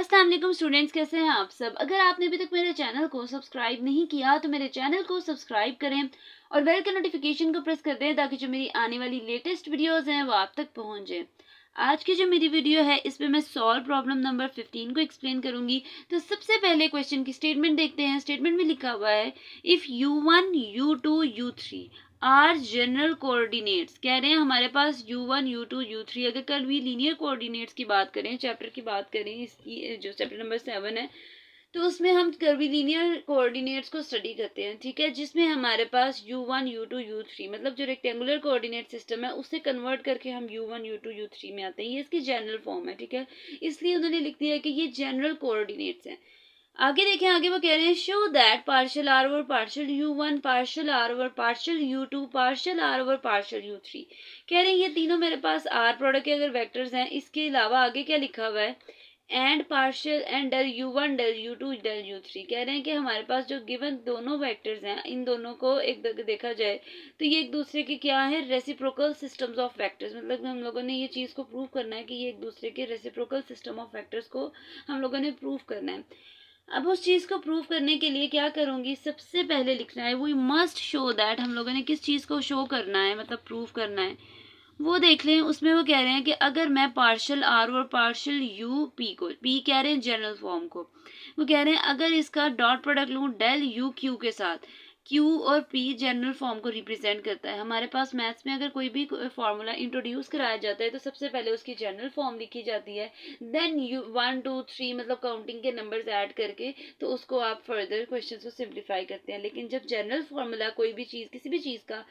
अस्सलाम वालेकुम स्टूडेंट्स, कैसे हैं आप सब। अगर आपने अभी तक मेरे चैनल को सब्सक्राइब नहीं किया तो मेरे चैनल को सब्सक्राइब करें और बेल के नोटिफिकेशन को प्रेस कर दें ताकि जो मेरी आने वाली लेटेस्ट वीडियोस हैं वो आप तक पहुंच जाए। आज की जो मेरी वीडियो है इसमें मैं सॉल्व प्रॉब्लम नंबर 15 को एक्सप्लेन करूंगी। तो सबसे पहले क्वेश्चन की स्टेटमेंट देखते हैं। स्टेटमेंट में लिखा हुआ है if u1 u2 u3 are general coordinates. कह रहे हैं हमारे पास u1 u2 u3 अगर कल भी लीनियर कोऑर्डिनेट्स की बात करें, चैप्टर की बात करें, इसकी जो चैप्टर नंबर 7 है तो उसमें हम कर्वी लीनियर कोऑर्डिनेट्स को स्टडी करते हैं, ठीक है, जिसमें हमारे पास u1 u2 u3 मतलब जो रेक्टेंगुलर कोऑर्डिनेट सिस्टम है उससे कन्वर्ट करके हम u1 u2 u3 में आते हैं। ये इसकी जनरल फॉर्म है, ठीक है, इसलिए उन्होंने लिख दिया है कि ये जनरल कोऑर्डिनेट्स हैं। आगे देखें, आगे वो कह रहे हैं show that partial r over partial u1 partial r over partial u2 partial r over partial u3। कह रहे हैं ये तीनों मेरे पास आर प्रोडक्ट के अगर वेक्टर्स हैं, इसके अलावा आगे क्या लिखा हुआ है and partial and del u1 del u2 del u3। कह रहे हैं कि हमारे पास जो गिवन दोनों वेक्टर्स हैं इन दोनों को एक देखा जाए तो ये एक दूसरे के क्या है, रेसिप्रोकल सिस्टम्स ऑफ वेक्टर्स। मतलब हम लोगों ने ये चीज़ को प्रूव करना है कि ये एक दूसरे के रेसिप्रोकल सिस्टम ऑफ वेक्टर्स को हम लोगों ने प्रूव करना है। अब उस चीज़ को प्रूव करने के लिए क्या करूँगी, सबसे पहले लिखना है वी मस्ट शो दैट। हम लोगों ने किस चीज़ को शो करना है, मतलब प्रूव करना है, वो देख लें। उसमें वो कह रहे हैं कि अगर मैं पार्शियल आर और पार्शियल यू पी को, पी कह रहे हैं जनरल फॉर्म को, वो कह रहे हैं अगर इसका डॉट प्रोडक्ट लूँ डेल यू क्यू के साथ, क्यू और पी जनरल फॉर्म को रिप्रेजेंट करता है। हमारे पास मैथ्स में अगर कोई भी फॉर्मूला इंट्रोड्यूस कराया जाता है तो सबसे पहले उसकी जनरल फॉर्म लिखी जाती है, देन यू 1 2 3 मतलब काउंटिंग के नंबर्स ऐड करके तो उसको आप फर्दर क्वेश्चन को सिंप्लीफाई करते हैं। लेकिन जब जनरल फॉर्मूला कोई भी चीज़, किसी भी चीज़ का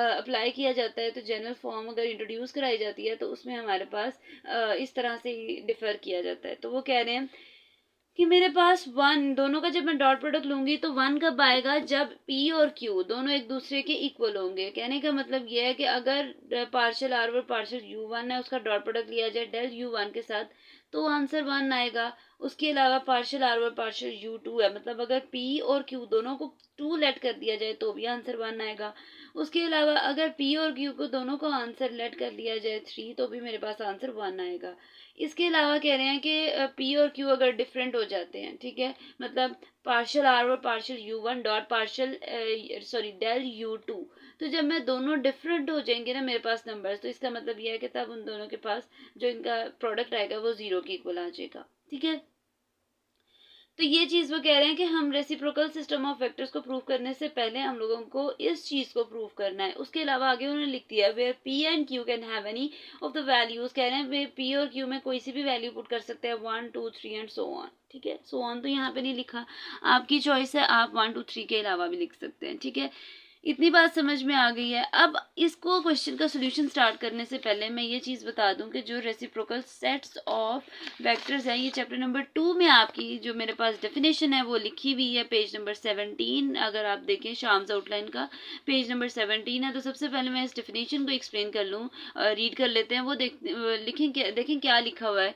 अप्लाई किया जाता है तो जनरल फॉर्म अगर इंट्रोड्यूस कराई जाती है तो उसमें हमारे पास इस तरह से डिफर किया जाता है। तो वो कह रहे हैं कि मेरे पास वन, दोनों का जब मैं डॉट प्रोडक्ट लूंगी तो वन कब आएगा, जब पी और क्यू दोनों एक दूसरे के इक्वल होंगे। कहने का मतलब ये है कि अगर पार्शियल आर और पार्शियल यू वन है उसका डॉट प्रोडक्ट लिया जाए डेल यू वन के साथ तो आंसर वन आएगा। उसके अलावा पार्शियल आर और पार्शियल यू टू है, मतलब अगर पी और क्यू दोनों को टू लेट कर दिया जाए तो भी आंसर वन आएगा। उसके अलावा अगर पी और क्यू को दोनों को आंसर लेट कर लिया जाए थ्री तो भी मेरे पास आंसर वन आएगा। इसके अलावा कह रहे हैं कि पी और क्यू अगर डिफरेंट हो जाते हैं, ठीक है, मतलब पार्शियल आर और partial you one dot partial del u two, तो जब मैं दोनों डिफरेंट हो जाएंगे ना मेरे पास नंबर्स, तो इसका मतलब यह है कि तब उन दोनों के पास जो इनका प्रोडक्ट आएगा वो जीरो के इक्वल आ जाएगा, ठीक है। तो ये चीज़ वो कह रहे हैं कि हम रेसिप्रोकल सिस्टम ऑफ वेक्टर्स को प्रूव करने से पहले हम लोगों को इस चीज़ को प्रूव करना है। उसके अलावा आगे उन्होंने लिख दिया where P and Q can have any of the values. कह रहे हैं वे पी और क्यू में कोई सी भी वैल्यू पुट कर सकते हैं, 1 2 3 एंड सो ऑन, ठीक है। सो ऑन तो यहाँ पे नहीं लिखा, आपकी चॉइस है, आप 1 2 3 के अलावा भी लिख सकते हैं, ठीक है। इतनी बात समझ में आ गई है। अब इसको क्वेश्चन का सोल्यूशन स्टार्ट करने से पहले मैं ये चीज़ बता दूं कि जो रेसिप्रोकल सेट्स ऑफ वेक्टर्स है ये चैप्टर नंबर 2 में आपकी जो मेरे पास डेफिनेशन है वो लिखी हुई है पेज नंबर 17। अगर आप देखें शाम्स आउटलाइन का पेज नंबर 17 है। तो सबसे पहले मैं इस डेफिनेशन को एक्सप्लेन कर लूँ, रीड कर लेते हैं। वो देखें क्या लिखा हुआ है।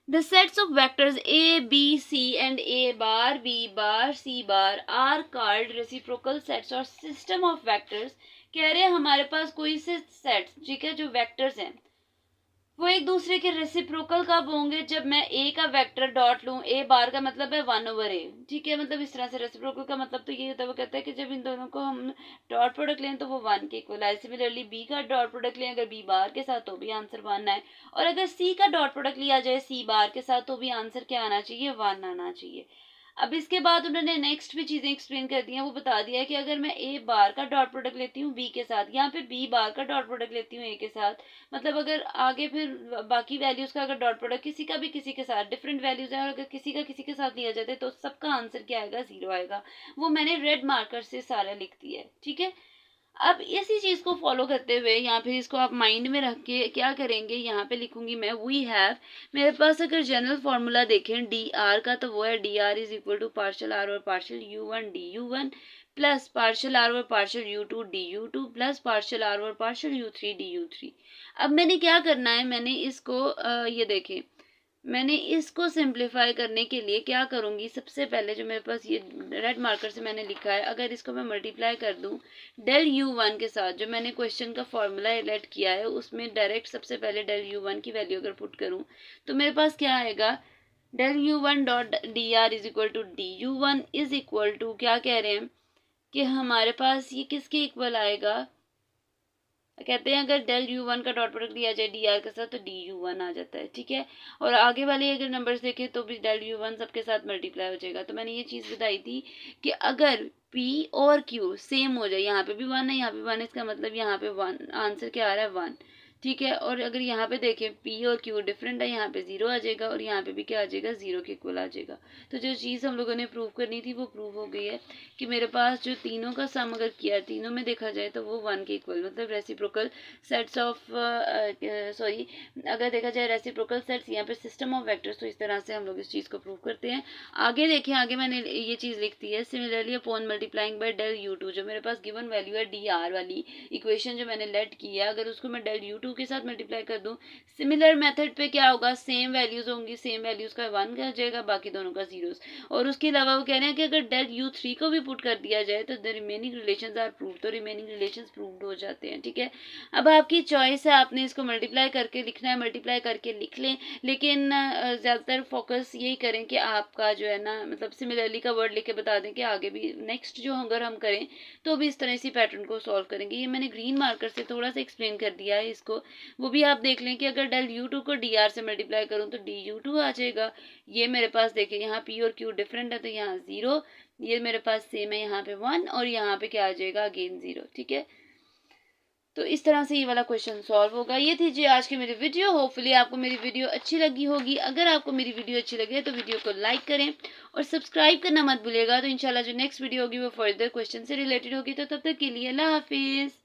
The sets of vectors a, b, c and a bar, b bar, c bar are called reciprocal sets और system of vectors। कह रहे हैं हमारे पास कोई से सेट्स, ठीक है, जो वेक्टर्स हैं वो एक दूसरे के रेसिप्रोकल कब होंगे, जब मैं ए का वेक्टर डॉट लूँ, ए बार का मतलब है 1/a, ठीक है। मतलब इस तरह से रेसिप्रोकल का मतलब तो ये होता है, वो कहता है कि जब इन दोनों को हम डॉट प्रोडक्ट लें तो वो 1 के इक्वल आए। सिमिलरली बी का डॉट प्रोडक्ट लें अगर बी बार के साथ तो भी आंसर 1 आए, और अगर सी का डॉट प्रोडक्ट लिया जाए सी बार के साथ तो भी आंसर क्या आना चाहिए, 1 आना चाहिए। अब इसके बाद उन्होंने नेक्स्ट भी चीज़ें एक्सप्लेन कर दी हैं। वो बता दिया है कि अगर मैं ए बार का डॉट प्रोडक्ट लेती हूँ बी के साथ, यहाँ पे बी बार का डॉट प्रोडक्ट लेती हूँ ए के साथ, मतलब अगर आगे फिर बाकी वैल्यूज़ का अगर डॉट प्रोडक्ट किसी का भी किसी के साथ डिफरेंट वैल्यूज़ हैं और अगर किसी का किसी के साथ लिया जाता है तो सबका आंसर क्या आएगा, 0 आएगा। वो मैंने रेड मार्कर से सारा लिख दिया है, ठीक है। अब इसी चीज़ को फॉलो करते हुए या फिर इसको आप माइंड में रख के क्या करेंगे, यहाँ पे लिखूंगी मैं वी हैव, मेरे पास अगर जनरल फॉर्मूला देखें डी आर का तो वो है D R is equal to partial are और partial you one D you one plus partial are और partial U two D U two plus partial are और partial U three D U three. अब मैंने क्या करना है, मैंने इसको ये देखें, मैंने इसको सिंप्लीफाई करने के लिए क्या करूँगी, सबसे पहले जो मेरे पास ये रेड मार्कर से मैंने लिखा है, अगर इसको मैं मल्टीप्लाई कर दूँ डेल यू वन के साथ, जो मैंने क्वेश्चन का फॉर्मूला लेट किया है उसमें डायरेक्ट सबसे पहले डेल यू वन की वैल्यू अगर पुट करूँ तो मेरे पास क्या आएगा, del u one dot d are is equal to D you one is equal to क्या कह रहे हैं कि हमारे पास ये किसके इक्वल आएगा, कहते हैं अगर डेल यू वन का डॉट प्रोडक्ट दिया जाए डी आर के साथ तो डी यू वन आ जाता है, ठीक है। और आगे वाले अगर नंबर्स देखें तो भी डेल यू वन सबके साथ मल्टीप्लाई हो जाएगा। तो मैंने ये चीज़ बताई थी कि अगर P और Q सेम हो जाए, यहाँ पे भी वन है यहाँ पे वन है, इसका मतलब यहाँ पे वन आंसर क्या आ रहा है, वन, ठीक है। और अगर यहाँ पे देखें P और Q डिफरेंट है, यहाँ पे जीरो आ जाएगा और यहाँ पे भी क्या आ जाएगा, जीरो के इक्वल आ जाएगा। तो जो चीज़ हम लोगों ने प्रूव करनी थी वो प्रूव हो गई है कि मेरे पास जो तीनों का सम अगर किया तीनों में देखा जाए तो वो वन के इक्वल, मतलब रेसिप्रोकल सेट्स ऑफ सॉरी अगर देखा जाए रेसिप्रोकल सेट्स यहाँ पे सिस्टम ऑफ वेक्टर्स, तो इस तरह से हम लोग इस चीज़ को प्रूव करते हैं। आगे देखें, आगे मैंने ये चीज़ लिख दी है, similarly upon multiplying by del u two, जो मेरे पास गिवन वैल्यू है डी आर वाली इक्वेशन जो मैंने लेट की है, अगर उसको मैं डेल यू टू के साथ मल्टीप्लाई कर दूं, सिमिलर मेथड पे क्या होगा, सेम वैल्यूज होंगी, सेम वैल्यूज का वन कर जाएगा, बाकी दोनों का जीरोस। और उसके अलावा वो कह रहे हैं कि अगर डेल यू थ्री को भी पुट कर दिया जाए तो the remaining relations are prove, तो रिमेनिंग रिलेशंस प्रूव्ड हो जाते हैं, ठीक है। अब आपकी चॉइस है, आपने इसको मल्टीप्लाई करके लिखना है, मल्टीप्लाई करके लिख लें, लेकिन ज़्यादातर फोकस यही करें कि आपका जो है ना, मतलब सिमिलरली का वर्ड लिख के बता दें कि आगे भी नेक्स्ट जो अगर हम करें तो भी इस तरह इसी पैटर्न को सॉल्व करेंगे। ये मैंने ग्रीन मार्कर से थोड़ा सा एक्सप्लेन कर दिया है इसको, वो भी आप देख लें कि अगर डेल यू टू को डी आर से मल्टीप्लाई करूँ तो डी यू टू आ जाएगा। ये मेरे पास देखिए यहाँ पी और क्यू डिफरेंट है तो यहाँ जीरो, ये मेरे पास सेम है यहाँ पे वन, और यहाँ पे क्या आ जाएगा, अगेन जीरो, ठीक है। तो इस तरह से ये वाला क्वेश्चन सॉल्व होगा। ये थी जी आज की मेरी वीडियो, होपफुली आपको मेरी वीडियो अच्छी लगी होगी। अगर आपको मेरी वीडियो अच्छी लगे तो वीडियो को लाइक करें और सब्सक्राइब करना मत भूलिएगा। तो इंशाल्लाह जो नेक्स्ट वीडियो होगी वो फर्दर क्वेश्चन से रिलेटेड होगी। तो तब तक के लिए अल्लाह हाफिज़।